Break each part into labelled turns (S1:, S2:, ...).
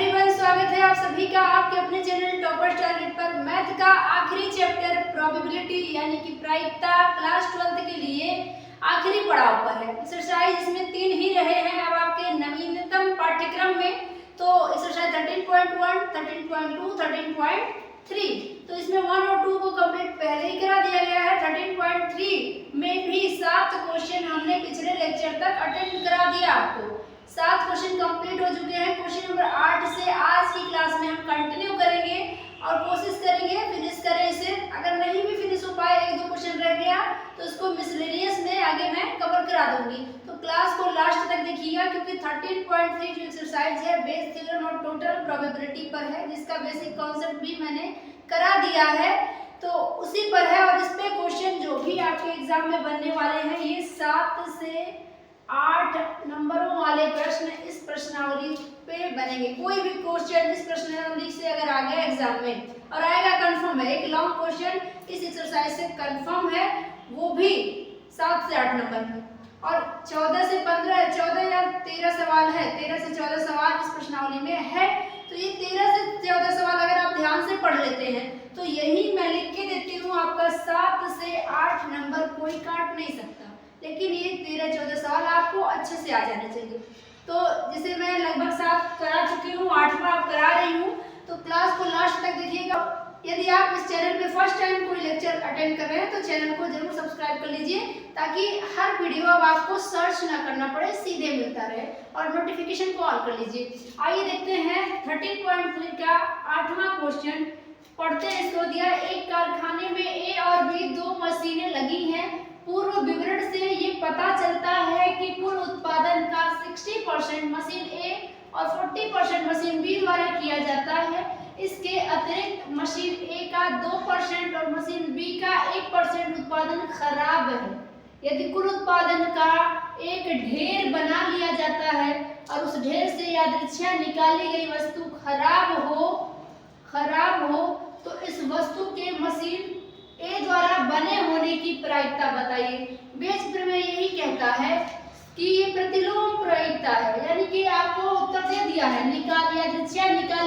S1: Everyone, स्वागत है आप सभी का आपके अपने चैनल टॉपर टारगेट पर। मैथ का आखिरी चैप्टर प्रोबेबिलिटी यानी कि प्रायिकता क्लास 12 के लिए आखिरी पड़ाव पर है। एक्सरसाइज इसमें 3 ही रहे हैं अब आपके नवीनतम पाठ्यक्रम में। तो एक्सरसाइज 13.1, 13.2, 13.3, तो इसमें 1 और 2 को कंप्लीट पहले ही करा दिया गया है। 13.3 में भी 7 क्वेश्चन हमने पिछले लेक्चर तक अटेंड करा दिया आपको। 7 क्वेश्चन कंप्लीट हो चुके हैं। क्वेश्चन नंबर 8 से आज की क्लास में हम कंटिन्यू करेंगे और कोशिश करेंगे फिनिश करें इसे। अगर नहीं भी फिनिश हो पाए, 1-2 क्वेश्चन रह गया तो इसको मिसलेनियस में आगे मैं कवर करा दूंगी। तो क्लास को लास्ट तक देखिएगा क्योंकि 13.3 जो एक्सरसाइज है बेस थ्योरम और टोटल प्रोबेबिलिटी पर है, जिसका बेसिक कॉन्सेप्ट भी मैंने करा दिया है, तो उसी पर है। और इस पे क्वेश्चन जो भी आपके एग्जाम में बनने वाले हैं ये 7 से 8 नंबरों वाले प्रश्न इस प्रश्नावली पे बनेंगे। कोई भी क्वेश्चन इस प्रश्नावली से अगर आ गया एग्जाम में और आएगा कंफर्म है, एक लॉन्ग क्वेश्चन इस एक्सरसाइज से कंफर्म है, वो भी 7 से 8 नंबर में। और 14 से 15 14 या 13 सवाल है, 13 से 14 सवाल इस प्रश्नावली में है। तो ये 13 से 14 सवाल अगर आप ध्यान से पढ़ लेते हैं तो यही मैं लिख के देती हूँ आपका 7 से 8 नंबर कोई काट नहीं सकता, लेकिन ये 13-14 सवाल आपको अच्छे से आ जाने चाहिए। तो जिसे मैं लगभग 7 करा चुकी हूँ, 8वां आप करा रही हूँ, तो क्लास को लास्ट तक देखिएगा। यदि आप इस चैनल पे फर्स्ट टाइम कोई लेक्चर अटेंड कर रहे हैं तो चैनल को जरूर सब्सक्राइब कर लीजिए, ताकि हर वीडियो अब आपको सर्च ना करना पड़े, सीधे मिलता रहे, और नोटिफिकेशन को ऑन कर लीजिए। आइए देखते हैं 13.3 का 8वां क्वेश्चन। पढ़ते हैं इसको। दिया एक कारखाने में ए और बी 2 मशीनें लगी हैं। पूर्व विवरण से ये पता चलता है कि कुल उत्पादन का 60% मशीन ए और 40% मशीन बी द्वारा किया जाता है। इसके अतिरिक्त मशीन ए का 2% और मशीन बी का 1% उत्पादन खराब है। यदि कुल उत्पादन का एक ढेर बना लिया जाता है और उस ढेर से यादृच्छिक निकाली गई वस्तु खराब हो तो इस वस्तु के मशीन ए द्वारा बने होने की प्रायिकता बताइए। बेस प्रमेय यही कहता है कि ये प्रतिलोम प्रायिकता है, यानी कि आपको उत्तर दे दिया है, निकाली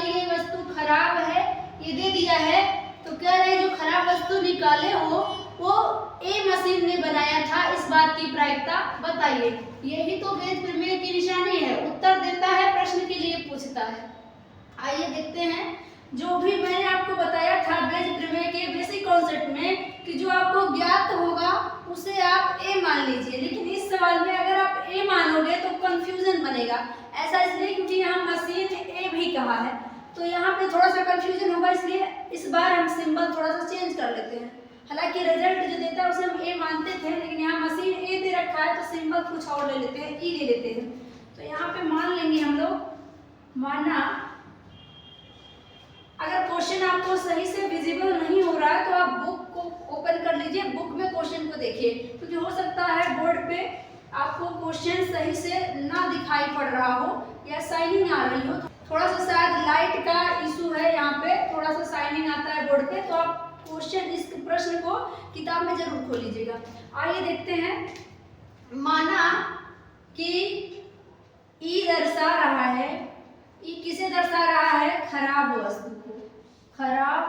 S1: गई वस्तु खराब है, ये दे दिया है। तो कह रहे जो खराब वस्तु निकाले हो वो ए मशीन ने बनाया था, इस बात की प्रायिकता बताइए। यही तो बेस प्रमेय की निशानी है, उत्तर देता है, प्रश्न के लिए पूछता है। आइए देखते हैं। जो भी मैंने आपको बताया था बेस प्रमेय के बेसिक कॉन्सेप्ट में कि जो आपको ज्ञात होगा उसे आप ए मान लीजिए, लेकिन इस सवाल में अगर आप ए मानोगे तो कंफ्यूजन बनेगा। ऐसा इसलिए क्योंकि यहाँ मशीन ए भी कहा है, तो यहाँ पे थोड़ा सा कंफ्यूजन होगा, इसलिए इस बार हम सिंबल थोड़ा सा चेंज कर लेते हैं। हालांकि रिजल्ट जो देता है उसे हम ए मानते थे, लेकिन यहाँ मशीन ए दे रखा है तो सिंबल कुछ और ले लेते हैं, ई ले लेते हैं। तो यहाँ पे मान लेंगे हम लोग, माना अगर क्वेश्चन आपको सही से विजिबल नहीं हो रहा है तो आप बुक को ओपन कर लीजिए, बुक में क्वेश्चन को देखिए, क्योंकि हो सकता है बोर्ड पे आपको क्वेश्चन सही से ना दिखाई पड़ रहा हो या शाइनिंग आ रही हो। थोड़ा सा शायद लाइट का इशू है, यहाँ पे थोड़ा सा शाइनिंग आता है बोर्ड पे, तो आप क्वेश्चन इस प्रश्न को किताब में जरूर खोल लीजिएगा। आइए देखते हैं। माना कि ई दर्शा रहा है, ई किसे दर्शा रहा है? खराब वस्तु को, खराब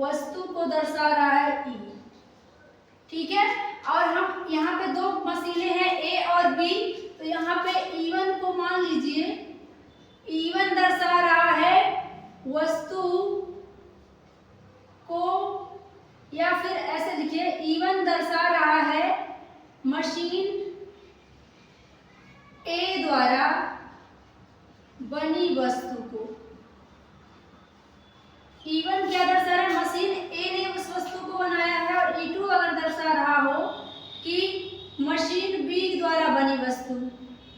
S1: वस्तु को दर्शा रहा है ई, ठीक है। और हम यहाँ पे 2 मशीनें हैं ए और बी, तो यहाँ पे E1 को मान लीजिए, E1 दर्शा रहा है वस्तु को, या फिर ऐसे लिखिए E1 दर्शा रहा है मशीन ए द्वारा बनी वस्तु को। E1 क्या दर्शा रहा है? मशीन ए ने उस वस्तु को बनाया है, और E2 अगर दर्शा रहा हो कि मशीन बी द्वारा बनी वस्तु,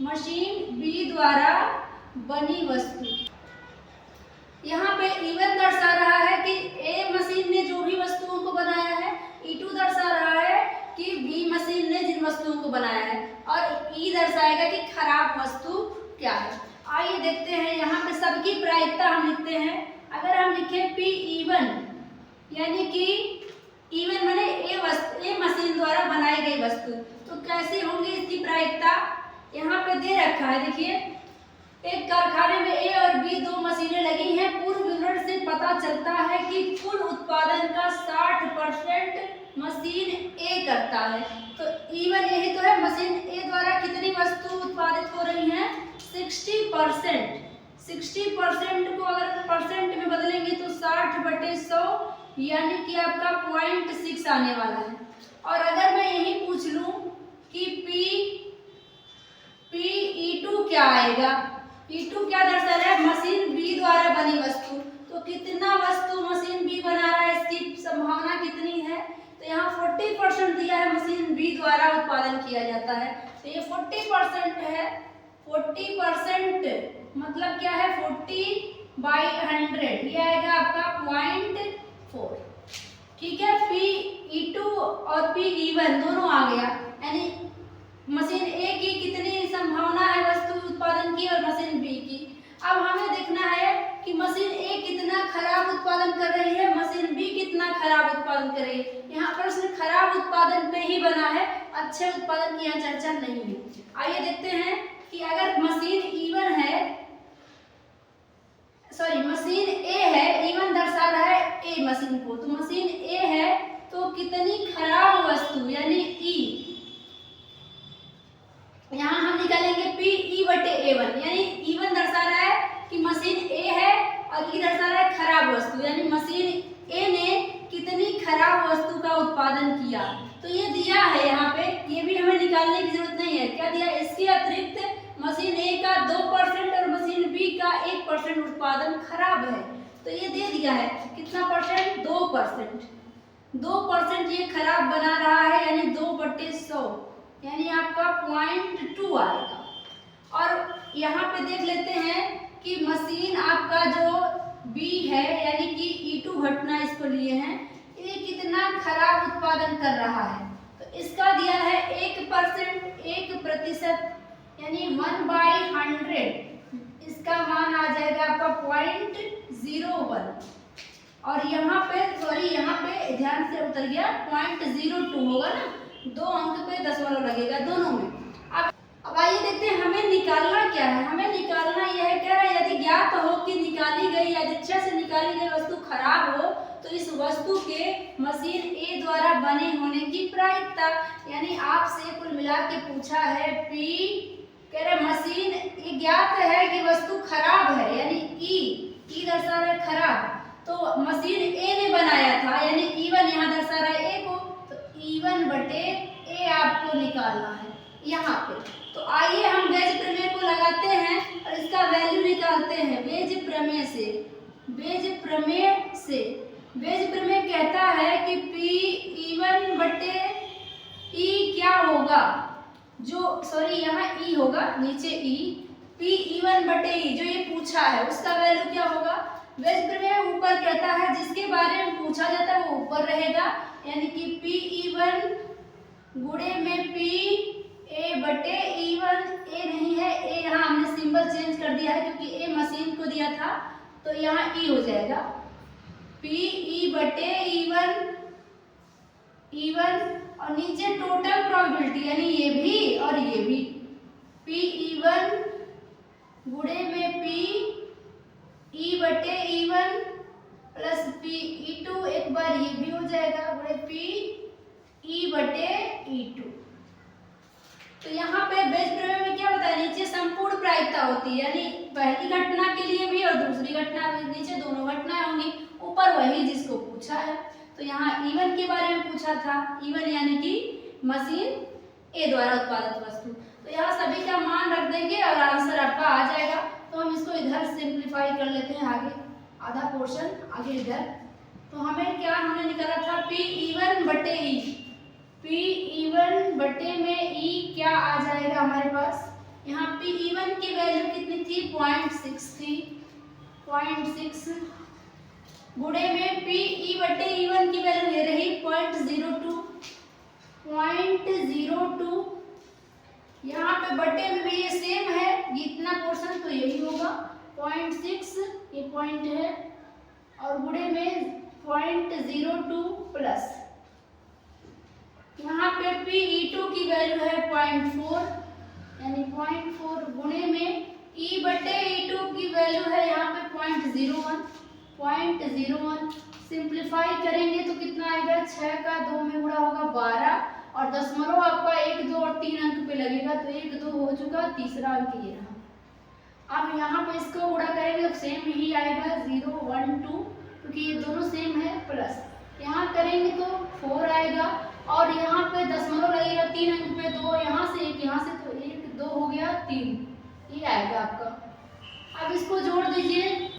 S1: मशीन बी द्वारा बनी वस्तु। यहाँ पे E1 दर्शा रहा है कि ए मशीन ने जो भी वस्तुओं को बनाया है, E2 दर्शा रहा है कि बी मशीन ने जिन वस्तुओं को बनाया है, और ई दर्शाएगा कि खराब वस्तु क्या है। आइए देखते हैं। यहाँ पे सबकी प्रायिकता हम लिखते हैं। अगर हम लिखें P1 यानी कि E1 माने ए मशीन द्वारा बनाई गई वस्तु, तो कैसे होंगी इसकी प्रायिकता? यहाँ पे दे रखा है, देखिए एक कारखाने में ए और बी 2 मशीनें कि कुल उत्पादन का 60% मशीन ए करता है। तो इवन यही तो है, मशीन ए द्वारा कितनी वस्तु उत्पादित हो रही हैं? 60%। 60% को अगर परसेंट में बदलेंगे तो 60/100 यानी कि आपका 0.6 आने वाला है। और अगर मैं यही पूछ लूं कि PE2 क्या आएगा? E2 क्या दर्शा रहा है? मशीन बी द्वारा बनी वस्तु। तो कितना वस्तु मशीन बी बना रहा है, इसकी संभावना कितनी है? तो यहाँ 40% दिया है, मशीन बी द्वारा उत्पादन किया जाता है। तो ये 40% है। 40% मतलब क्या है? 40/100 ये आएगा आपका 0.4। ठीक है, PE2 और PE1 दोनों आ गया, यानी मशीन ए की कितनी संभावना है वस्तु उत्पादन की और मशीन बी की। अब हमें देखना है कि मशीन ए कितना खराब उत्पादन कर रही है, मशीन बी कितना खराब उत्पादन कर रही है। यहाँ प्रश्न खराब उत्पादन पे ही बना है, अच्छे उत्पादन की यहाँ चर्चा नहीं है। आइए देखते हैं कि अगर मशीन E1 है, मशीन ए है, E1 दर्शा रहा है ए मशीन को, तो मशीन ए है तो कितनी खराब वस्तु यानी ई, यहाँ हम निकालेंगे PE/A1 यानी E1 दर्शा रहा है कि मशीन ए है और ई दर्शा रहा है खराब वस्तु, यानी मशीन ए ने कितनी खराब वस्तु का उत्पादन किया। तो ये दिया है यहाँ पे, ये भी हमें निकालने की जरूरत नहीं है। क्या दिया? इसके अतिरिक्त मशीन ए का 2% और मशीन बी का 1% उत्पादन खराब है। तो ये दे दिया है, कितना परसेंट? 2%। 2% ये खराब बना रहा है, यानी 2/100 यानी आपका 0.2 आएगा। और यहाँ पे देख लेते हैं कि मशीन आपका जो बी है यानी कि E2 घटना इसको लिए हैं, ये कितना खराब उत्पादन कर रहा है। तो इसका दिया है 1%, 1% यानी 1/100, इसका मान आ जाएगा आपका 0.01। और यहाँ पे ध्यान से उतर गया, 0.02 होगा ना, 2 अंक पे दशमलव लगेगा दोनों में। अब आइए देखते हैं हमें निकालना क्या है। हमें निकालना यह है, कह रहा है यदि ज्ञात हो कि निकाली गई या इच्छा से निकाली गई वस्तु खराब हो तो इस वस्तु के मशीन ए द्वारा बने होने की प्रायिकता, यानी आपसे कुल मिला के पूछा है कह रहे मशीन ये ज्ञात है कि वस्तु खराब है, यानी ई दर्शा रहा है खराब, तो मशीन ए ने बनाया था, यानी E1 यहाँ दर्शा रहा है ए को, तो E1/A आपको निकालना है यहाँ पे। तो आइए हम बेज प्रमेय को लगाते हैं और इसका वैल्यू निकालते हैं बेज प्रमेय से। बेज प्रमेय कहता है कि PE1/E क्या होगा, यहाँ E होगा, नीचे E, PE1/E जो ये पूछा है उसका वैल्यू क्या होगा। बेज प्रमेय ऊपर कहता है जिसके बारे में पूछा जाता है वो ऊपर रहेगा, यानी कि PE1 गुणे में PA/E1, ए नहीं है, ए यहाँ हमने सिंबल चेंज कर दिया है क्योंकि ए मशीन को दिया था, तो यहाँ E हो जाएगा PE/E1 और नीचे टोटल प्रोबेबिलिटी यानी ये भी और ये भी, PE1 गुणे में PE/E1 प्लस PE2, एक बार ये भी हो जाएगा गुणे PE/E2। तो यहाँ पे बेज प्रमेय में क्या बताया, नीचे संपूर्ण प्रायिकता होती है, यानी पहली घटना के लिए भी और दूसरी घटना भी, नीचे दोनों घटनाएं होंगी, ऊपर वही जिसको पूछा है। तो यहाँ E1 के बारे में पूछा था, E1 यानी कि मशीन ए द्वारा उत्पादित वस्तु। तो यहाँ सभी का मान रख देंगे और आंसर आपका आ जाएगा। तो हम इसको इधर सिंप्लीफाई कर लेते हैं, आगे आधा पोर्शन आगे इधर। तो हमें क्या हमने निकाला था PE1/E, PE1 में E क्या आ जाएगा हमारे पास, यहाँ PE1 की वैल्यू कितनी थी 0.6 थी, 0.6 गुणे में PE/E1 की वैल्यू ये रही 0.02, यहाँ पे बटे में भी ये सेम है, ये इतना पोर्शन तो यही होगा 0.6, ये पॉइंट है, और गुणे में 0.02 प्लस यहाँ पे PE2 की वैल्यू है 0.4, यानी 0.4 गुणे में E/E2 की वैल्यू है यहाँ पे 0.01, 0.01। सिंप्लीफाई करेंगे तो कितना आएगा, 6 का 2 में गुणा होगा 12, और दशमलव आपका 1, 2 और 3 अंक पे लगेगा, तो 1, 2 हो चुका, तीसरा अंक ये रहा। अब यहाँ पे इसको गुणा करेंगे तो सेम ही आएगा 0, 1, 2, क्योंकि ये दोनों सेम है, प्लस यहाँ करेंगे तो 4 आएगा, और यहाँ पे दशमलव लगेगा 3 अंक पे, 2 यहाँ से 1 यहाँ से, तो 1, 2 हो गया 3, ये आएगा आपका। अब इसको जोड़ दीजिए,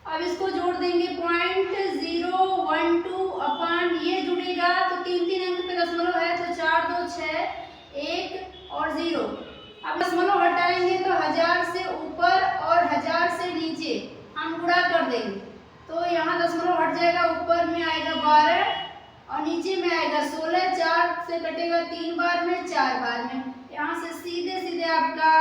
S1: अब इसको जोड़ देंगे 0.012 अपान ये जुड़ेगा तो 3 अंक पे दशमलव है, तो 4, 2, 6, 1 और 0। अब दशमलव हटाएंगे तो 1000 से ऊपर और 1000 से नीचे हम गुणा कर देंगे, तो यहाँ दशमलव हट जाएगा, ऊपर में आएगा 12 और नीचे में आएगा 16, 4 से कटेगा 3 बार में, 4 बार में, यहाँ से सीधे सीधे आपका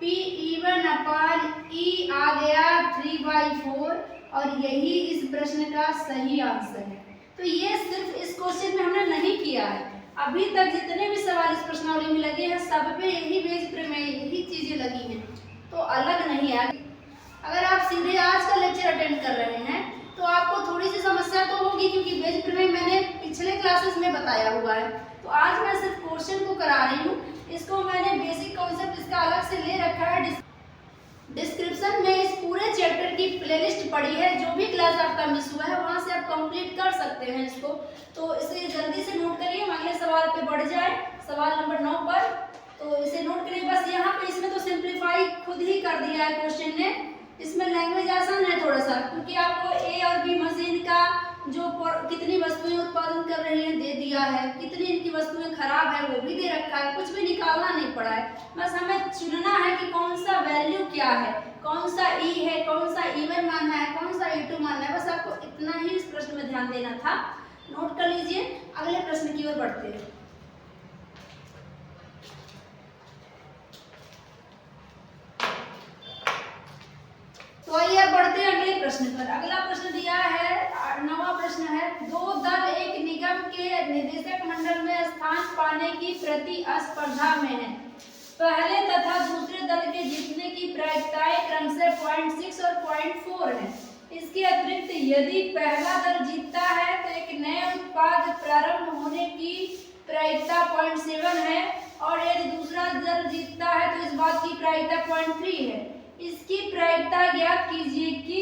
S1: P even अपान E आ गया 3/4, और यही इस प्रश्न का सही आंसर है। तो ये सिर्फ इस क्वेश्चन में हमने नहीं किया है, अभी तक जितने भी सवाल इस प्रश्नावली में लगे हैं सब पे यही बेस प्रमेय, यही चीजें लगी हैं, तो अलग नहीं है। अगर आप सीधे आज का लेक्चर अटेंड कर रहे हैं तो आपको थोड़ी सी समस्या तो होगी, क्योंकि बेस प्रमेय मैंने पिछले क्लासेस में बताया हुआ है, तो आज मैं सिर्फ क्वेश्चन को करा रही हूँ। इसको मैंने बेसिक कॉन्सेप्ट इसका अलग से ले रखा है, डिस्क्रिप्शन में इस पूरे चैप्टर की प्लेलिस्ट पड़ी है, जो भी क्लास आपका मिस हुआ है वहां से आप कंप्लीट कर सकते हैं इसको, तो इसे जल्दी से नोट करिए, हम अगले सवाल पे बढ़ जाए, सवाल नंबर 9 पर। तो इसे नोट करिए, बस यहाँ पे इसमें तो सिंप्लीफाई खुद ही कर दिया है क्वेश्चन ने, इसमें लैंग्वेज आसान है थोड़ा सा, क्योंकि आपको ए और बी मशीन का जो कितनी वस्तुएं उत्पादन कर रही हैं दे दिया है, कितनी इनकी वस्तुएं खराब है वो भी दे रखा है, कुछ भी निकालना नहीं पड़ा है, बस हमें चुनना है कि कौन सा वैल्यू क्या है, कौन सा ई है, कौन सा इवन मानना है, कौन सा E2 मानना है, बस आपको इतना ही इस प्रश्न में ध्यान देना था। नोट कर लीजिए, अगले प्रश्न की ओर बढ़ते हैं। तो आइए बढ़ते हैं अगले प्रश्न पर। अगला प्रश्न दिया है, 9वां प्रश्न है, दो दल एक निगम के निदेशक मंडल में स्थान पाने की प्रतिस्पर्धा में है, पहले तथा दूसरे दल के जीतने की प्रायिकताएं क्रमशः 0.6 और 0.4 है। इसके अतिरिक्त यदि पहला दल जीतता है तो एक नए उत्पाद प्रारंभ होने की प्रायिकता 0.7 है, और यदि दूसरा दल जीतता है तो इस बात की प्रायिकता 0.3 है। इसकी प्रायिकता ज्ञात कीजिए कि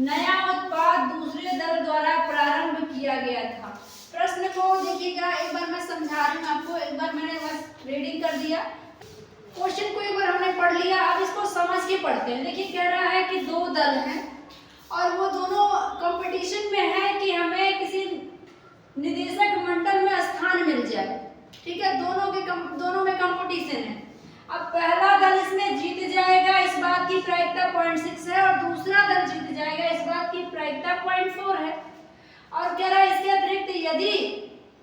S1: नया उत्पाद दूसरे दल द्वारा प्रारंभ किया गया था। प्रश्न को देखिएगा, एक बार मैं समझा रही हूँ आपको, एक बार मैंने बस रीडिंग कर दिया, क्वेश्चन को एक बार हमने पढ़ लिया, अब इसको समझ के पढ़ते हैं। देखिए कह रहा है कि दो दल हैं और वो दोनों कंपटीशन में है कि हमें किसी निदेशक मंडल में स्थान मिल जाए, ठीक है, दोनों में कंपटीशन है। अब पहला दल इसमें जीत जाएगा, इस बात की प्रायिकता 0.6 है, और दूसरा दल जीत जाएगा, इस बात की प्रायिकता 0.4 है। और कह रहा है इसके अतिरिक्त यदि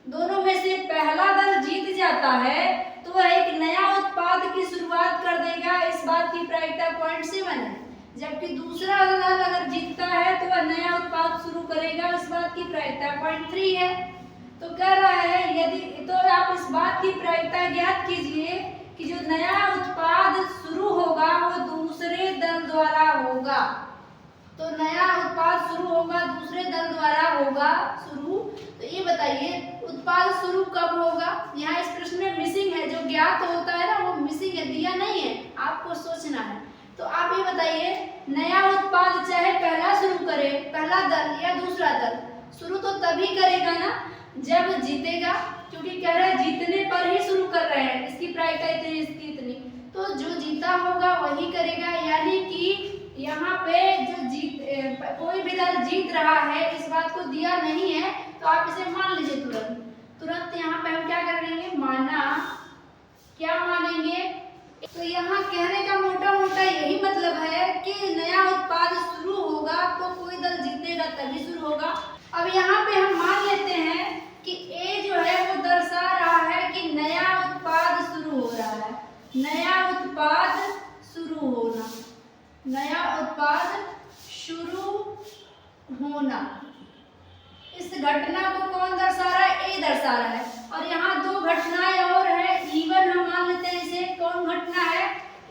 S1: दोनों में से पहला दल जीत जाता है तो वह एक नया उत्पाद की शुरुआत कर देगा, इस बात की प्रायिकता 0.7 है, जबकि दूसरा दल अगर जीतता है तो वह नया उत्पाद शुरू करेगा, इस बात की प्रायिकता 0.3 है। तो कह रहा है यदि, तो आप इस बात की प्रायिकता ज्ञात कीजिए कि जो नया उत्पाद शुरू होगा वो दूसरे दल द्वारा होगा। तो नया उत्पाद शुरू होगा, दूसरे दल द्वारा होगा शुरू। तो ये बताइए उत्पाद शुरू कब होगा? यहाँ इस प्रश्न में मिसिंग है, जो ज्ञात होता है ना वो मिसिंग है, दिया नहीं है, आपको सोचना है। तो आप ये बताइए नया उत्पाद चाहे पहला शुरू करे, पहला दल या दूसरा दल, शुरू तो तभी करेगा ना जब जीतेगा, क्योंकि कह रहे हैं जीतने पर ही शुरू कर रहे हैं, इसकी प्रायिकता इतनी, इसकी इतनी, तो जो जीता होगा वही करेगा। यानी कि यहाँ पे जो कोई भी दल जीत रहा है इस बात को दिया नहीं है, तो आप इसे मान लीजिए तुरंत यहाँ पे हम क्या करेंगे, माना, क्या मानेंगे। तो यहाँ कहने का मोटा मोटा यही मतलब है कि नया उत्पाद शुरू होगा तो कोई दल जीतेगा तभी शुरू होगा। अब यहाँ पे हम मान लेते हैं कि ए जो है वो दर्शा रहा है कि नया उत्पाद शुरू हो रहा है, नया उत्पाद शुरू होना, नया उत्पाद शुरू होना, इस घटना को कौन दर्शा रहा है? ए दर्शा रहा है। और यहाँ दो घटनाएं और है, इवन हम मान लेते हैं इसे, कौन घटना है?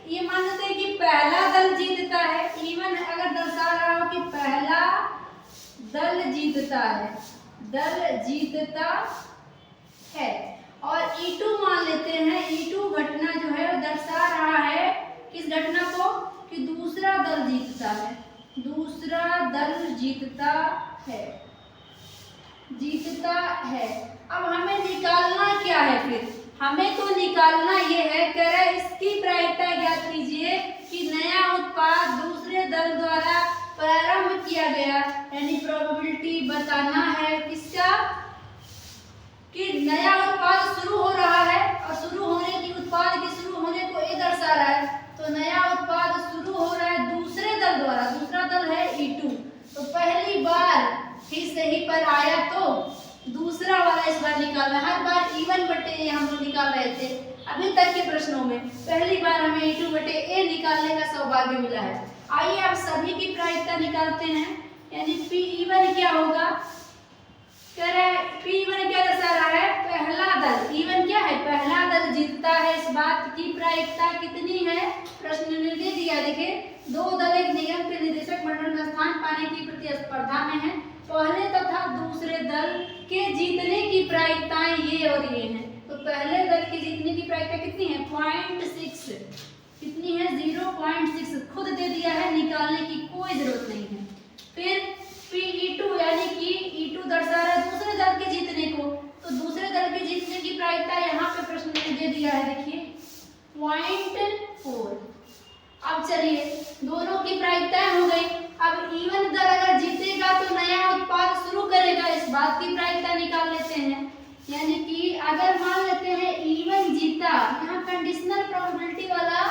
S1: ये मान लेते हैं कि पहला दल जीतता है, इवन अगर दर्शा रहा हो कि दल जीतता है, दल जीतता है। और E2 मान लेते हैं, E2 घटना जो है वो दर्शा रहा है किस घटना को, कि दूसरा दल जीतता है, दूसरा दल जीतता है, जीतता है। अब हमें निकालना क्या है, फिर हमें तो निकालना ये है, कह रहा है इसकी प्रायिकता ज्ञात कीजिए कि नया उत्पाद दूसरे दल द्वारा प्रारंभ किया गया, यानी प्रोबेबिलिटी बताना है किसका, कि नया उत्पाद शुरू हो रहा है और शुरू होने की उत्पाद के शुरू होने को ये दर्शा रहा है। तो नया उत्पाद शुरू हो रहा है दूसरे दल द्वारा, दूसरा दल है E2। तो पहली बार ही सही पर आया तो दूसरा वाला इस बार निकालना है। हर बार E1 बटे ए हम लोग निकाल रहे थे अभी तक के प्रश्नों में, पहली बार हमें E2 बटे ए निकालने का सौभाग्य मिला है। आइए आप सभी की प्रायिकता निकालते हैं, यानी P1 क्या होगा, कह रहा है P1 क्या दर्शा रहा है, पहला दल, E1 क्या है, पहला दल जीतता है। इस बात की प्रायिकता कितनी है, प्रश्न में दे दिया, देखिए दो दल एक निगम के निदेशक मंडल में स्थान पाने की प्रतिस्पर्धा में है, पहले तथा दूसरे दल के जीतने की प्रायिकताएं ये और ये हैं। तो पहले दल के जीतने की प्रायिकता कितनी है, 0.6, कितनी है, 0.6 खुद दे दिया है, निकालने की कोई जरूरत नहीं है। फिर P2 यानी कि E2 दर्शा रहा है दूसरे दल के जीतने को, तो दूसरे दल के जीतने की प्रायिकता यहाँ पे प्रश्न में दे दिया है, देखिए 0.4। अब चलिए दोनों की प्रायिकताएं हो गई। अब E1 दल अगर जीतेगा तो नया उत्पाद शुरू करेगा, इस बात की प्रायिकता निकाल लेते हैं। यानी कि अगर मान लेते हैं E1 जीता, यहाँ कंडीशनल प्रोबेबिलिटी वाला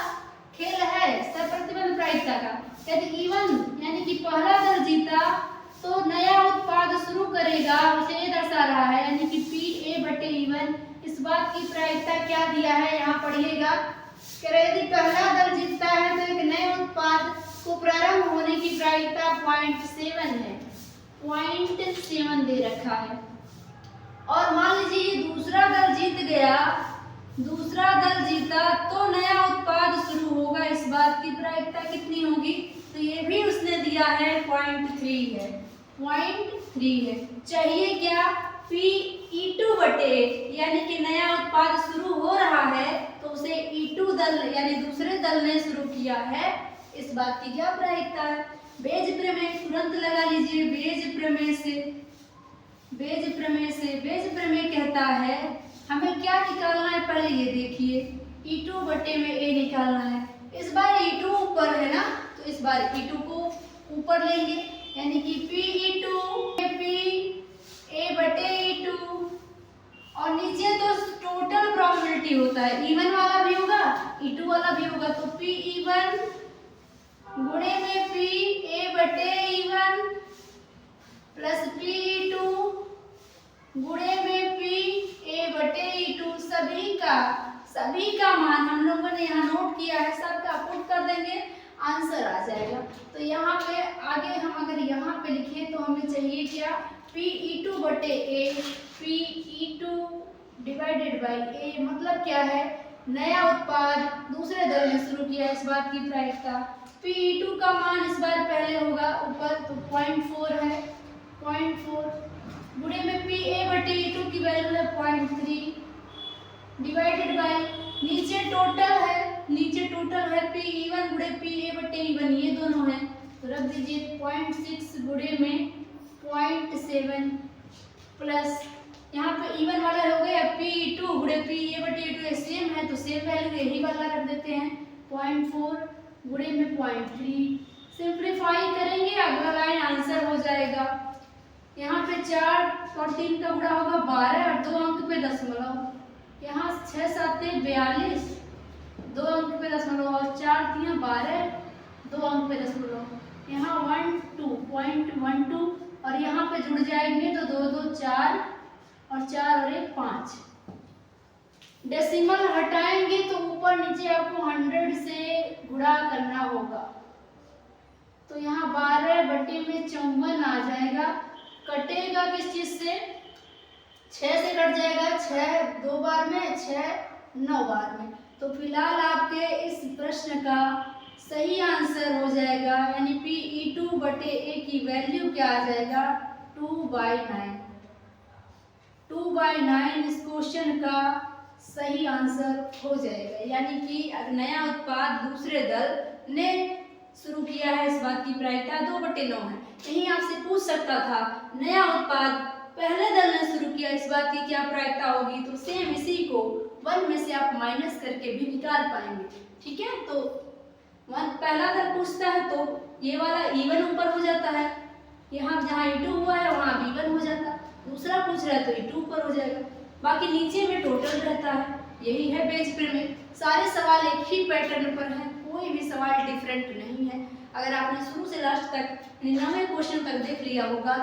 S1: खेल है सप्रतिबंध प्रायिकता का, यदि E1 यानी कि पहला दल जीता तो नया उत्पाद शुरू करेगा, उसे ये दर्शा रहा है, यानी कि PA बटे E1। इस बात की प्रायिकता क्या दिया है, यहाँ पढ़िएगा, यदि पहला दल जीतता है तो एक नए उत्पाद को प्रारंभ होने की प्रायिकता 0.7 है, 0.7 दे रखा है। और मान लीजिए दूसरा दल जीत गया, दूसरा दल जीता तो नया उत्पाद शुरू होगा, इस बात की प्रायिकता कितनी होगी, तो ये भी उसने दिया है 0.3 है, 0.3 है। चाहिए क्या, E2 बटे, यानी कि नया उत्पाद शुरू हो रहा है तो उसे E2 दल यानी दूसरे दल ने शुरू किया है, इस बात की क्या प्रायिकता है। बेज प्रमेय तुरंत लगा लीजिए, बेज प्रमेय से, बेज प्रमेय से, बेज प्रमेय कहता है हमें क्या निकालना है, पहले ये देखिए E2 बटे में ए निकालना है। इस बार E2 ऊपर है ना, तो इस बार E2 को ऊपर लेंगे, यानी कि P A बटे E2, और नीचे तो टोटल प्रोबेबिलिटी होता है, E1 वाला भी होगा E2 वाला भी होगा, तो P1 गुणे में PA बटे E1 प्लस P2 गुणे में PA बटे E2, सभी का मान हम लोगों ने यहाँ नोट किया है, सबका पुट कर देंगे, आंसर आ जाएगा। तो यहाँ पे आगे हम अगर यहाँ पे लिखें तो हमें चाहिए क्या, Pe2 बटे A, Pe2 divided by A, मतलब क्या है, नया उत्पाद दूसरे दल ने शुरू किया, इस बात की प्रायिकता। Pe2 का मान इस बार पहले होगा ऊपर, तो 0.4 है, 0.4 गुणे में PA बटे E2 की वैल्यू है 0.3 डिवाइडेड बाई नीचे टोटल है Pe1 गुणे PA बटे E1, ये दोनों है, तो रख दीजिए 0.6 गुणे में 0.7 प्लस यहाँ पे E1 वाला हो गया P2 गुणे PA बटे E2, सेम है तो सेम वैल्यू यही वाला रख देते हैं, 0.4 गुणे में 0.3, सिंप्लीफाई करेंगे अगला लाइन आंसर हो जाएगा। यहाँ पे 4 और 3 का गुणा होगा 12 और 2 अंक पे दशमलव, यहाँ 6 7 42, 2 अंक पे दशमलव और 4 3 12, 2 अंक पे दशमलव, यहाँ 12.12 और यहाँ पे जुड़ जाएंगे तो 2 2 4 और 4 और 1 5। डेसिमल हटाएंगे तो ऊपर नीचे आपको 100 से गुणा करना होगा, तो यहाँ 12 बटे में 54 आ जाएगा। कटेगा किस चीज से, 6 से कट जाएगा, 6 2 बार में, 6 9 बार में। तो फिलहाल आपके इस प्रश्न का सही आंसर हो जाएगा, यानी Pe2 2/a की वैल्यू क्या आ जाएगा 2/9। 2/9 इस क्वेश्चन का सही आंसर हो जाएगा। यानी कि नया उत्पाद दूसरे दल ने शुरू किया है, इस बात की प्रायिकता 2/9 है। यही आपसे पूछ सकता था नया उत्पाद पहले दल ने शुरू किया, इस बात की क्या प्रायिकता होगी, तो सेम इसी को 1 में से आप माइनस करके भी निकाल पाएंगे। ठीक है, तो पहला दल पूछता है तो ये वाला E1 ऊपर हो जाता है, यहाँ जहाँ E2 हुआ है वहाँ B1 हो जाता, दूसरा पूछ रहा है तो E2 ऊपर हो जाएगा, बाकी नीचे में टोटल रहता है। यही है बेस प्रमेय। सारे सवाल एक ही पैटर्न पर हैं, कोई भी सवाल डिफरेंट नहीं है। अगर आपने शुरू से लास्ट तक 99 क्वेश्चन तक देख लिया होगा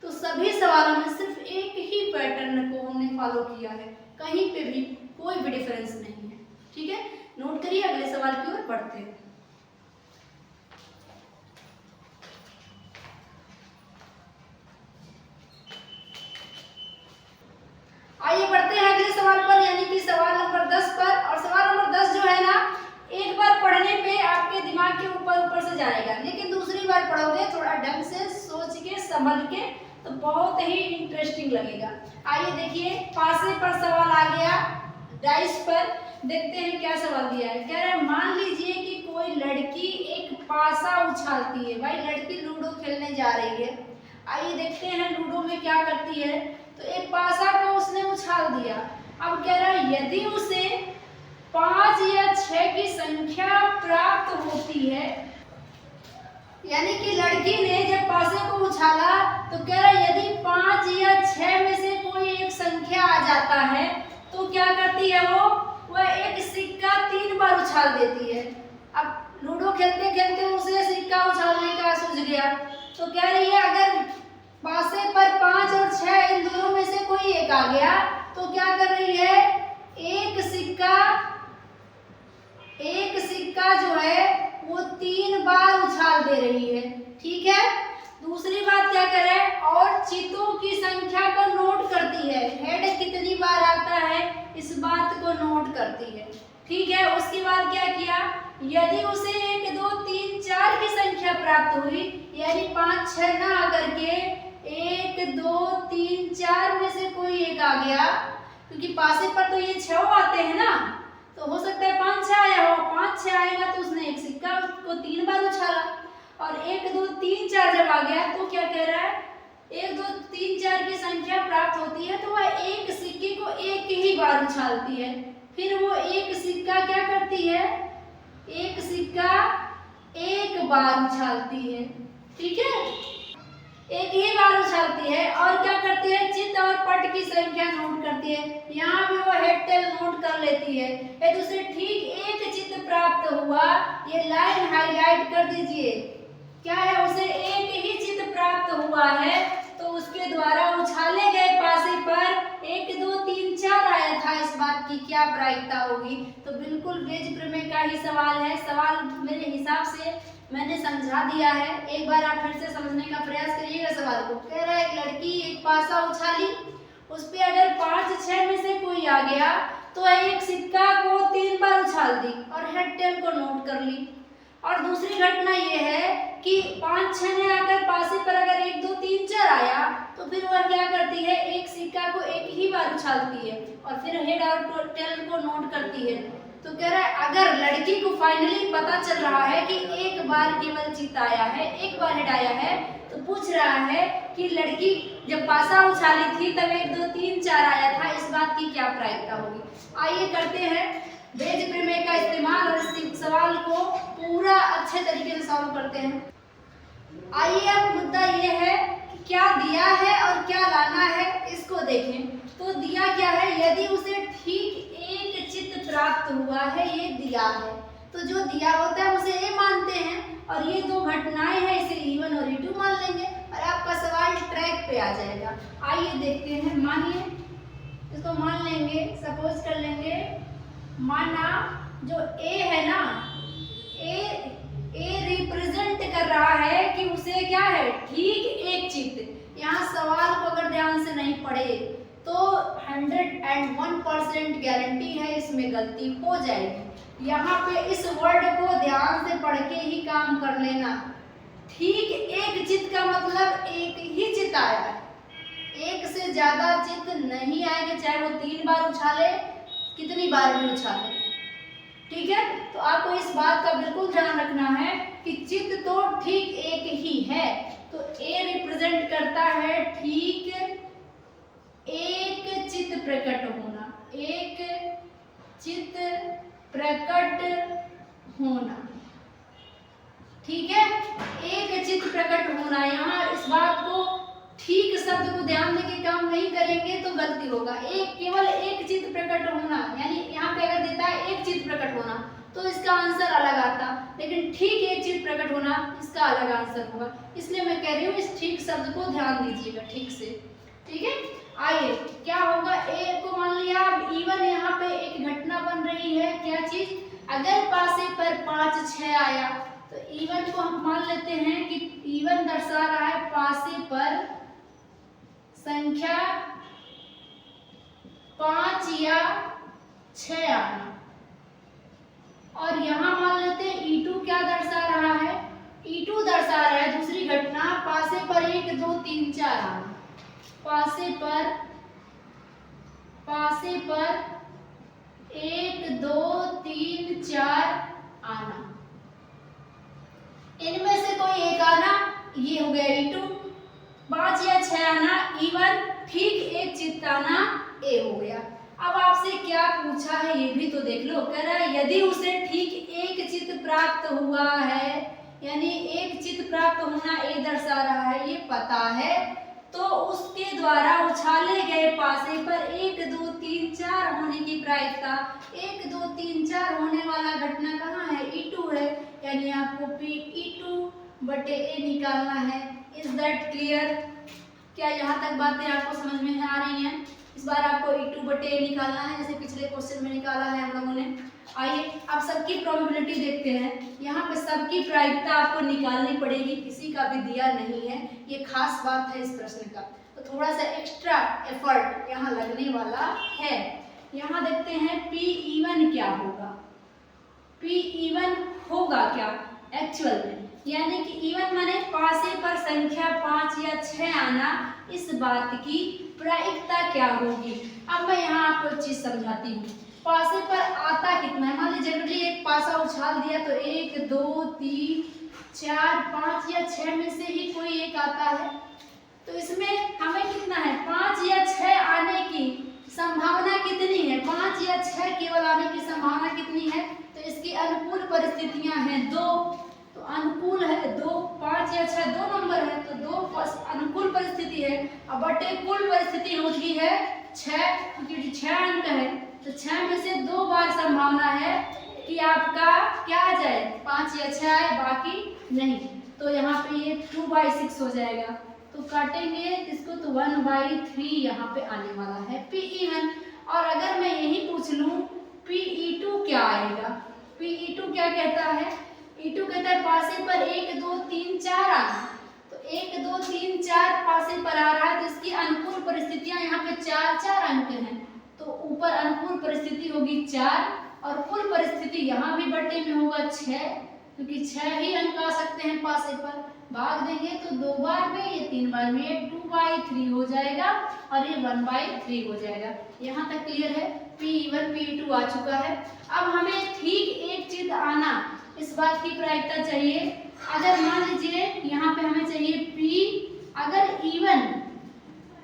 S1: तो सभी सवालों में सिर्फ एक ही पैटर्न को हमने फॉलो किया है, कहीं पे भी कोई भी डिफरेंस नहीं है। ठीक है, नोट करिए, अगले सवाल की ओर बढ़ते हैं। आइए बढ़ते हैं अगले सवाल पर, यानी कि सवाल नंबर 10 पर। और सवाल नंबर 10 जो है ना, एक बार पढ़ने पे आपके दिमाग के ऊपर से जाएगा, लेकिन दूसरी बार पढ़ोगे थोड़ा ढंग से सोच के संभल के तो बहुत ही इंटरेस्टिंग लगेगा। आइए देखिए, पासे पर सवाल आ गया, डाइस पर देखते हैं क्या सवाल दिया है। कह रहे हैं मान लीजिए कि कोई लड़की एक पासा उछालती है। भाई लड़की लूडो खेलने जा रही है, आइए देखते हैं लूडो में क्या करती है। तो एक पासा को उसने उछाल दिया। अब कह रहा है यदि उसे 5 या 6 की संख्या प्राप्त होती है, यानी कि लड़की ने जब पासे को उछाला तो कह रहा है यदि 5 या 6 में से कोई एक संख्या आ जाता है तो क्या करती है वह एक सिक्का 3 बार उछाल देती है। अब लूडो खेलते खेलते उसे सिक्का उछालने का सूझ गया, तो कह रही है अगर पासे पर 5 और 6 इन दोनों में से कोई एक आ गया तो क्या कर रही है, एक सिक्का जो है वो 3 बार उछाल दे रही है। ठीक है, दूसरी बात क्या करे, और चितों की संख्या को नोट करती है, हेड कितनी बार आता है इस बात को नोट करती है। ठीक है, उसके बाद क्या किया, यदि उसे 1 2 3 4 की संख्या प्राप्त हुई, यानी 5 6 ना आकर के 1 2 3 4 में से कोई एक आ गया, क्योंकि पासे पर तो ये 6 आते हैं ना, तो हो सकता है 5 6 आया हो। 5 6 आएगा तो उसने एक सिक्का को 3 बार उछाला, और 1 2 3 4 जब आ गया तो क्या कह रहा है, 1 2 3 4 की संख्या प्राप्त होती है तो वह एक सिक्के को एक ही बार उछालती है। फिर वो एक सिक्का क्या करती है, एक सिक्का एक बार उछालती है। ठीक है, एक ही बार उछालती है, और क्या करती है, चित और पट की संख्या नोट करती है। यहाँ भी वो हेड टेल नोट कर लेती है। यदि उसे ठीक एक चित प्राप्त हुआ, ये लाइन हाईलाइट कर दीजिए, क्या है, उसे एक ही चित प्राप्त हुआ है तो उसके द्वारा उछाले गए पासे पर 1 2 3 4 आया था, इस बात की क्या प्रायिकता होगी। तो बिल्कुल बेज प्रमेय का ही सवाल है। सवाल मेरे हिसाब से मैंने समझा दिया है, एक बार आप फिर से समझने का प्रयास करिएगा सवाल को। कह रहा है एक लड़की एक पासा उछाली, उस पे अगर 5 6 में से कोई आ गया तो एक सिक्का को 3 बार उछाल दी और हेड टेल को नोट कर ली। और दूसरी घटना ये है कि 5 6 ने आकर पासे पर अगर 1 2 3 4 आया तो फिर वह क्या करती है, एक सिक्का को एक ही बार उछालती है और फिर हेड और टेल को नोट करती है। तो कह रहा है अगर लड़की को फाइनली पता चल रहा है कि एक बार केवल चित आया है, एक बार हेड आया है, तो पूछ रहा है कि लड़की जब पासा उछाली थी तब 1 2 3 4 आया था, इस बात की क्या प्रायिकता होगी। आइए करते हैं बेज प्रमेय का इस्तेमाल और इस सवाल को पूरा अच्छे तरीके से सॉल्व करते हैं। आइए अब मुद्दा ये है कि क्या दिया है और क्या लाना है, इसको देखें। तो दिया क्या है, यदि उसे ठीक एक चित्त प्राप्त हुआ है, ये दिया है, तो जो दिया होता है उसे ए मानते हैं, और ये दो घटनाएं हैं, इसे E1 और E2 मान लेंगे और आपका सवाल ट्रैक पे आ जाएगा। आइए देखते हैं, मानिए इसको मान लेंगे, सपोज कर लेंगे, माना जो ए है ना, ए रिप्रेजेंट कर रहा है कि उसे क्या है, ठीक एक चित्त। यहाँ सवाल को अगर ध्यान से नहीं पढ़े तो 101% गारंटी है इसमें गलती हो जाएगी। यहाँ पे इस वर्ड को ध्यान से पढ़ के ही काम कर लेना। ठीक एक चित का मतलब एक ही चित आया है, एक से ज्यादा चित नहीं आएंगे, चाहे वो 3 बार उछाले, कितनी बार भी उछाले। ठीक है, तो आपको इस बात का बिल्कुल ध्यान रखना है कि चित तो ठीक एक ही है, तो ए रिप्रेजेंट करता है ठीक एक चित प्रकट होना, एक चित प्रकट होना। ठीक है, एक चित प्रकट होना। यहाँ इस बात को ठीक शब्द को ध्यान देके काम नहीं करेंगे तो गलती होगा। एक केवल एक चित प्रकट होना, यानी यहाँ पे अगर देता है एक चित प्रकट होना तो इसका आंसर अलग आता, लेकिन ठीक एक चित प्रकट होना इसका अलग आंसर होगा। इसलिए मैं कह रही हूँ इस ठीक शब्द को ध्यान दीजिएगा ठीक से। ठीक है, आइए क्या होगा, ए को मान लिया, अब इवन यहाँ पे एक घटना बन रही है, क्या चीज, अगर पासे पर 5 6 आया तो इवन को हम मान लेते हैं कि इवन दर्शा रहा है पासे पर संख्या 5 या 6 आना, और यहाँ मान लेते हैं E2 क्या दर्शा रहा है, E2 दर्शा रहा है दूसरी घटना पासे पर 1 2 3 4 आना, पासे पर 1 2 3 4 आना, इनमें से कोई एक आना, ये हो गया E2, 5 या 6 आना E1, ठीक एक चित्त आना ए हो गया। अब आपसे क्या पूछा है ये भी तो देख लो, कह रहा है यदि उसे ठीक एक चित्त प्राप्त हुआ है, यानी एक चित्त प्राप्त होना ए दर्शा रहा है, ये पता है, तो उसके द्वारा उछाले गए पासे पर 1 2 3 4 होने की प्रायिकता, 1 2 3 4 होने वाला घटना कहाँ है, E2 है, यानी आपको P(E2)/A निकालना है। Is that clear? क्या यहाँ तक बातें आपको समझ में आ रही हैं? इस बार आपको E2/A निकालना है, जैसे पिछले क्वेश्चन में निकाला है हम लोगों ने। आइए अब सबकी प्रोबेबिलिटी देखते हैं। यहाँ पे सबकी प्रायिकता आपको निकालनी पड़ेगी, किसी का भी दिया नहीं है, ये खास बात है इस प्रश्न का, तो थोड़ा सा एक्स्ट्रा एफर्ट यहाँ लगने वाला है। यहाँ देखते हैं P(E1) क्या होगा, P(E1) होगा क्या एक्चुअल में, यानी कि E1 माने पासे पर संख्या 5 या 6 आना, इस बात की प्रायिकता क्या होगी। अब मैं यहाँ आपको एक चीज समझाती हूँ, पासे पर आता कितना है, मान लीजिए जनरली एक पासा उछाल दिया तो 1 2 3 4 5 या 6 में से ही कोई एक आता है, तो इसमें हमें कितना है, 5 या 6 आने की संभावना कितनी है, 5 या 6 केवल आने की संभावना कितनी है, तो इसकी अनुकूल परिस्थितियां हैं 2, तो अनुकूल है 2, 5 या 6 दो नंबर है, तो 2 अनुकूल परिस्थिति है, अब बटे कुल परिस्थिति होती है 6, क्योंकि 6 अंक है, तो 6 में से 2 बार संभावना है कि आपका क्या आ जाए, 5 या 6 आए, बाकी नहीं, तो यहाँ पे ये 2/6 हो जाएगा, तो काटेंगे इसको तो 1/3 यहाँ पे आने वाला है P(E1). और अगर मैं यही पूछ लूँ P(E2) क्या आएगा, P(E2) क्या कहता है, E2 कहता है पासे पर 1 2 3 4 आना, तो 1 2 3 4 पासे पर आ रहा है, तो इसकी अनुकूल परिस्थितियां यहाँ पे 4 अंक हैं, तो ऊपर अनुकूल परिस्थिति होगी 4 और कुल परिस्थिति यहाँ भी बटे में होगा 6, क्योंकि 6 ही अंक आ सकते हैं पासे पर, भाग देंगे तो 2 बार में, ये 3 बार में, ये 2/3 हो जाएगा और ये 1/3 हो जाएगा। यहाँ तक क्लियर है, P(E1) P(E2) आ चुका है। अब हमें ठीक एक चित्त आना, इस बात की प्रायिकता चाहिए। अगर मान लीजिए यहाँ पे हमें चाहिए P, अगर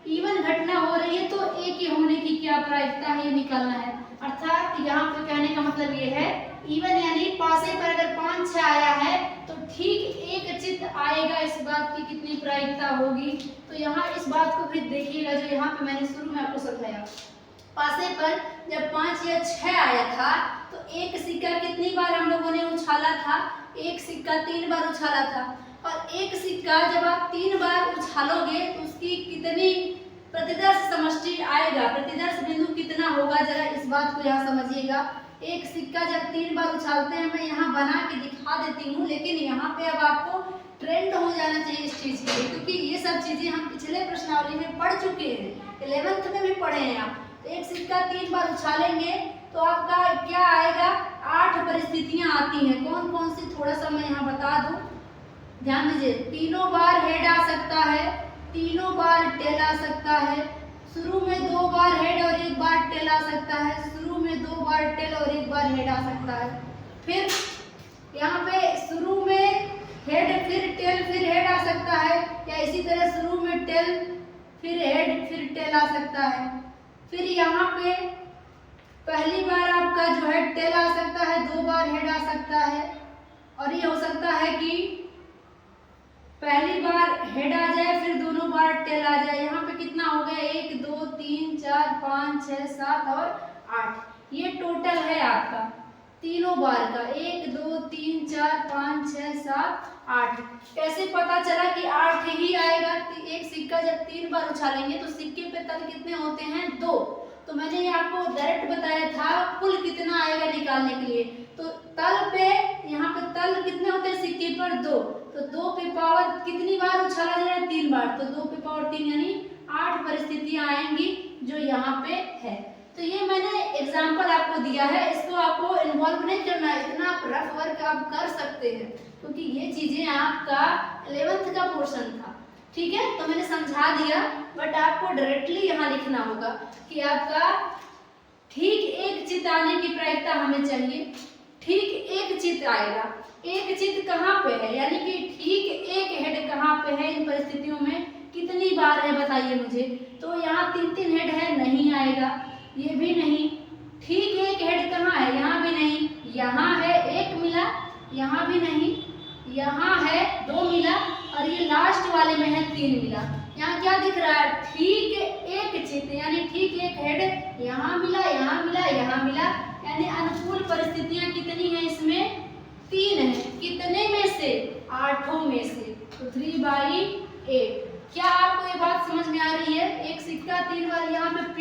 S1: इवन घटना हो रही है तो ए के होने की क्या प्रायिकता है ये निकालना है, अर्थात यहाँ पे कहने का मतलब ये है इवन यानी पासे पर अगर 5 6 आया है तो ठीक एक चित्त आएगा, इस बात की कितनी प्रायिकता होगी। तो यहाँ इस बात को भी देखिएगा जो यहाँ पे मैंने शुरू में आपको समझाया, पासे पर जब 5 या 6 आया था तो एक सिक्का कितनी बार हम लोगों ने उछाला था, एक सिक्का 3 बार उछाला था, और एक सिक्का जब आप 3 बार उछालोगे तो उसकी कितनी प्रतिदर्श समष्टि आएगा, प्रतिदर्श बिंदु कितना होगा, जरा इस बात को यहाँ समझिएगा। एक सिक्का जब 3 बार उछालते हैं, मैं यहाँ बना के दिखा देती हूँ, लेकिन यहाँ पे अब आपको ट्रेंड हो जाना चाहिए इस चीज़ के लिए, क्योंकि ये सब चीज़ें हम पिछले प्रश्नावली में पढ़ चुके हैं, 11th में भी पढ़े हैं आप। तो एक सिक्का 3 बार उछालेंगे तो आपका क्या आएगा, 8 परिस्थितियां आती हैं, कौन कौन सी थोड़ा सा मैं यहाँ बता दूं, ध्यान दीजिए, तीनों बार हेड आ सकता है, तीनों बार टेल आ सकता है, शुरू में 2 बार हेड और 1 बार टेल आ सकता है, शुरू में 2 बार टेल और 1 बार हेड आ सकता है। फिर यहाँ पे शुरू में हेड फिर टेल फिर हेड आ सकता है, या इसी तरह शुरू में टेल फिर हेड फिर टेल आ सकता है। फिर यहाँ पे पहली बार आपका जो है टेल आ सकता है, 2 बार हेड आ सकता है, और ये हो सकता है कि पहली बार हेड आ जाए फिर दोनों बार टेल आ जाए। यहाँ पे कितना हो गया, 1 2 3 4 5 6 7 और 8, ये टोटल है आपका तीनों बार का, 1 2 3 4 5 6 7 8। कैसे पता चला कि 8 ही आएगा? एक सिक्का जब 3 बार उछालेंगे तो सिक्के पे तल कितने होते हैं, 2। तो मैंने ये आपको डायरेक्ट बताया था कुल कितना आएगा निकालने के लिए। तो तल पे, यहाँ पे तल कितने होते हैं सिक्के पर, 2। तो 2 पे पावर कितनी बार उछाला जा रहा है, 3 बार। तो 2 पे पावर 3 यानी 8 परिस्थितियां आएंगी जो यहाँ पे है। तो ये मैंने एग्जाम्पल आपको दिया है, इसको आपको इन्वॉल्व नहीं करना है, इतना आप रफ वर्क आप कर सकते हैं क्योंकि ये चीजें आपका 11th का पोर्शन था। ठीक है, तो मैंने समझा दिया, बट आपको डायरेक्टली यहाँ लिखना होगा कि आपका ठीक एक चित आने की प्रायिकता हमें चाहिए। ठीक एक चित आएगा, एक चित कहाँ पे है, यानी कि ठीक एक हेड कहाँ पे है, इन परिस्थितियों में कितनी बार है बताइए मुझे। तो यहाँ 3 हेड है, नहीं आएगा, ये भी नहीं। ठीक एक हेड कहाँ है, यहाँ भी नहीं, यहाँ है 1 मिला, यहाँ भी नहीं, यहाँ है 2 मिला, और ये लास्ट वाले में है 3 मिला। यहाँ क्या दिख रहा है, ठीक एक चित यानी ठीक एक हेड, यहाँ मिला, यहाँ मिला, यहाँ मिला, यानी अनुकूल परिस्थितियां कितनी हैं इसमें, 3 है। कितने में से, 8 में से। तो 3/8। क्या आपको ये बात समझ में आ रही है? एक सिक्का 3 बार, यहाँ पे P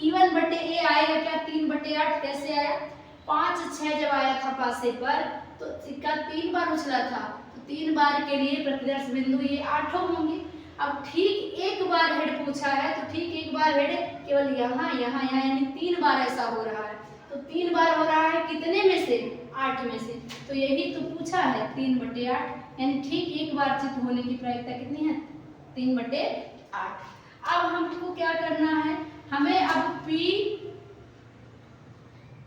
S1: E1/A आएगा क्या, 3/8 कैसे आया? 5 6 जब आया था पासे पर तो सिक्का 3 बार उछला था, तो 3 बार के लिए प्रतिदर्श बिंदु ये 8 होंगे। अब ठीक एक बार हेड पूछा है, तो ठीक एक बार हेड केवल यहाँ यहाँ यहाँ, यानी 3 बार ऐसा हो रहा है। तो 3 बार हो रहा है कितने में से, 8 में से। तो यही तो पूछा है 3/8, यानी ठीक एक बार चित होने की प्रायिकता कितनी है, 3/8। अब हमको क्या करना है, हमें अब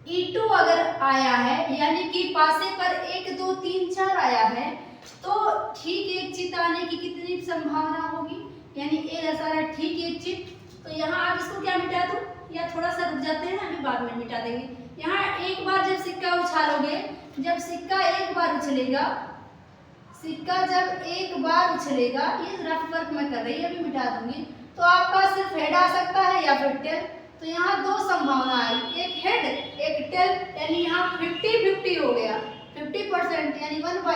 S1: E2 अगर आया है, यानी कि पासे पर 1 2 3 4 आया है, तो ठीक एक चित आने की कितनी संभावना होगी, यानी ए ऐसा रहा ठीक एक चित। तो यहाँ आप इसको क्या मिटा दो, या थोड़ा सा रुक जाते हैं, अभी बाद में मिटा देंगे। यहाँ एक बार जब सिक्का उछालोगे, जब सिक्का एक बार उछलेगा, सिक्का जब एक बार उछलेगा, ये रफ वर्क में कर रही है, अभी मिटा दूंगी, तो आपका सिर्फ हेड आ सकता है या फिर टेल। तो यहाँ 2 संभावना आई, एक हेड एक टेल, यानी यहाँ 50-50 हो गया, 50% यानी 1/,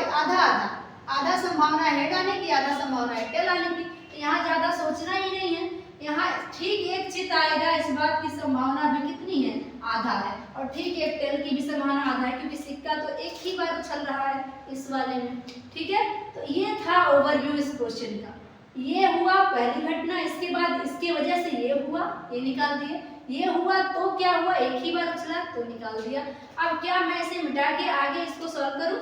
S1: आधा संभावना हेड आने की, आधा संभावना है टेल आने की। तो यहाँ ज्यादा सोचना ही नहीं है, यहाँ ठीक एक चित आएगा, इस बात की संभावना भी कितनी है, आधा है, और ठीक एक टेल की भी संभावना आधा है, क्योंकि सिक्का तो एक ही बार उछल रहा है इस वाले में। ठीक है, तो ये था ओवरव्यू इस क्वेश्चन का। ये हुआ पहली घटना, इसके बाद इसके वजह से ये हुआ, ये निकाल दिए, ये हुआ तो क्या हुआ, एक ही बार उछला तो निकाल दिया। अब क्या मैं इसे मिटा के आगे इसको सॉल्व करूं?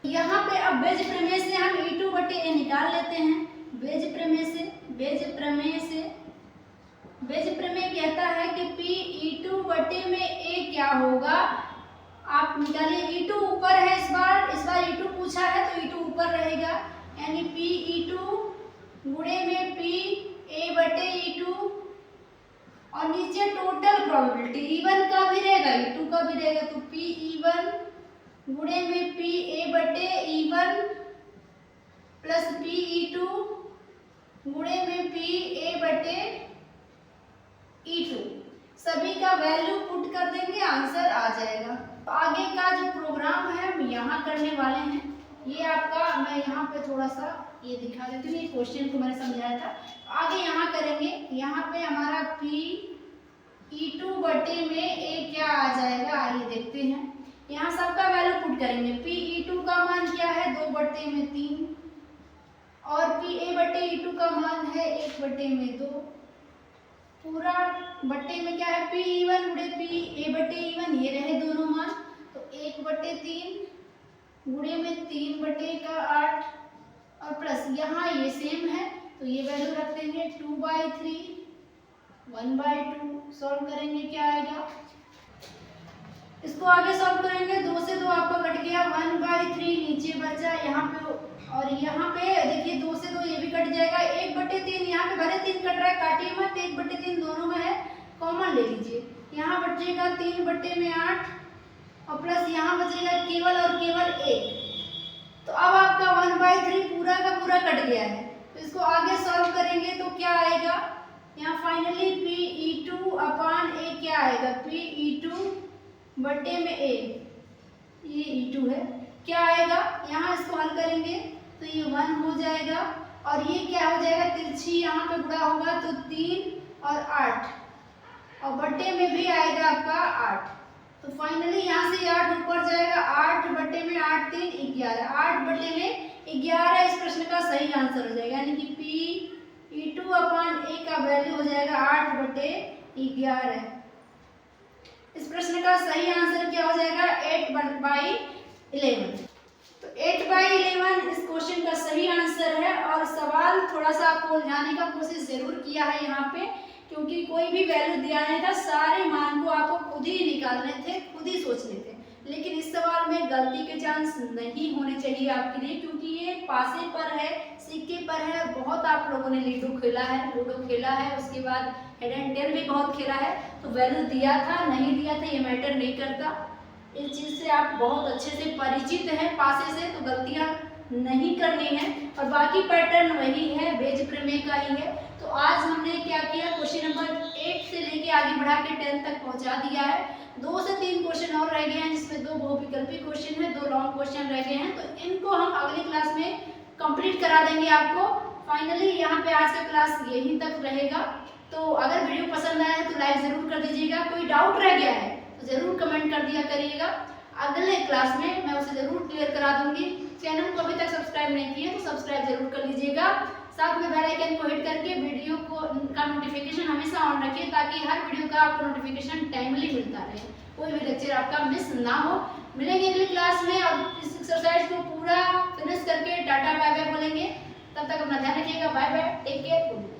S1: यहाँ पे अब बेज प्रमेय से हम E2/A निकाल लेते हैं। बेज प्रमेय कहता है कि P E2/A में A क्या होगा, आप निकालिए। E2 ऊपर है, इस बार E2 पूछा है तो E2 ऊपर रहेगा, यानी P E2 गुणे में P A/E2, और नीचे टोटल प्रोबेबिलिटी E1 का भी रहेगा, E2 का भी रहेगा, तो P E1 गुणे में P A/E1 plus P E2 गुणे में P A/E2। सभी का वैल्यू पुट कर देंगे, आंसर आ जाएगा। तो आगे का जो प्रोग्राम है हम यहाँ करने वाले हैं, ये आपका मैं यहाँ पे थोड़ा सा ये दिखा देती हूँ, ये क्वेश्चन को मैंने समझाया था। आगे यहाँ करेंगे, यहाँ पे हमारा P E2/A में A क्या आ जाएगा, आइए देखते हैं। यहाँ सबका वैल्यू पुट करेंगे। P E2 का मान क्या है, 2/3 में 3, और P A/E2 का मान है 1/2। पूरा बट्टे में क्या है, P E1 गुणे P A/E1, ये रहे दोनों मान, तो 1/3 गुणे में 3/8 और प्लस यहाँ ये सेम है तो ये वैल्यू रख देंगे 2/3 1/2 सॉल्व करेंगे क्या आएगा। इसको आगे सॉल्व करेंगे 2 से 2 आपका कट गया 1/3 नीचे बचा यहाँ पे और यहाँ पे देखिए 2 से 2 ये भी कट जाएगा 1/3 यहाँ पे भले 3 कट रहा है काटिए मत 1/3 दोनों में है कॉमन ले लीजिए यहाँ बचेगा 3/8 और प्लस यहाँ बचेगा केवल और केवल 1 तो अब आपका 1/3 पूरा का पूरा कट गया है तो इसको आगे सॉल्व करेंगे तो क्या आएगा यहाँ फाइनली Pe2/a क्या आएगा Pe2 बटे में a ये E2 है क्या आएगा यहाँ इसको हल करेंगे तो ये 1 हो जाएगा और ये क्या हो जाएगा तिरछी यहाँ पे गुणा होगा तो 3 और 8 और बटे में भी आएगा आपका 8 तो फाइनली यहाँ से 8 ऊपर जाएगा 8 बटे में 8 3 11 8 बटे में 11 इस प्रश्न का सही आंसर हो जाएगा यानी कि Pe2/a का वैल्यू हो जाएगा 8 बटे 11। इस प्रश्न का सही आंसर क्या हो जाएगा 8/11 तो 8/11 इस क्वेश्चन का सही आंसर है और सवाल थोड़ा सा आपको उलझाने का कोशिश जरूर किया है यहाँ पे क्योंकि कोई भी वैल्यू दिया नहीं था सारे मान को आपको खुद ही निकालने थे खुद ही सोचने थे लेकिन इस सवाल में गलती के चांस नहीं होने चाहिए आपके लिए क्योंकि ये पासे पर है सिक्के पर है बहुत आप लोगों ने लूडो खेला है उसके बाद हेड एंड टेल भी बहुत खेला है तो वैल्यू दिया था नहीं दिया था ये मैटर नहीं करता इस चीज़ से आप बहुत अच्छे से परिचित हैं पासे से तो गलतियां नहीं करनी है और बाकी पैटर्न वही है बेज प्रमेय का ही है। तो आज हमने क्या किया क्वेश्चन नंबर 8 से लेके आगे बढ़ा के 10 तक पहुंचा दिया है 2 से 3 क्वेश्चन और रह गए हैं जिसमें 2 बहुविकल्पी क्वेश्चन है 2 लॉन्ग क्वेश्चन रह गए हैं तो इनको हम अगली क्लास में कंप्लीट करा देंगे आपको। फाइनली यहाँ पे आज का क्लास यहीं तक रहेगा तो अगर वीडियो पसंद आया है तो लाइक जरूर कर दीजिएगा कोई डाउट रह गया है तो जरूर कमेंट कर दिया करिएगा अगले क्लास में मैं उसे जरूर क्लियर करा दूंगी। चैनल को अभी तक सब्सक्राइब नहीं किए तो सब्सक्राइब जरूर कर लीजिएगा साथ में बेल आइकन को हिट करके वीडियो का नोटिफिकेशन हमेशा ऑन रखिए ताकि हर वीडियो का आपको नोटिफिकेशन टाइमली मिलता रहे कोई भी लेक्चर आपका मिस ना हो। मिलेंगे अगली क्लास में और इस एक्सरसाइज को पूरा फिनिश करके टाटा बाय बाय बोलेंगे तब तक अपना ध्यान रखिएगा बाय बाय टेक केयर।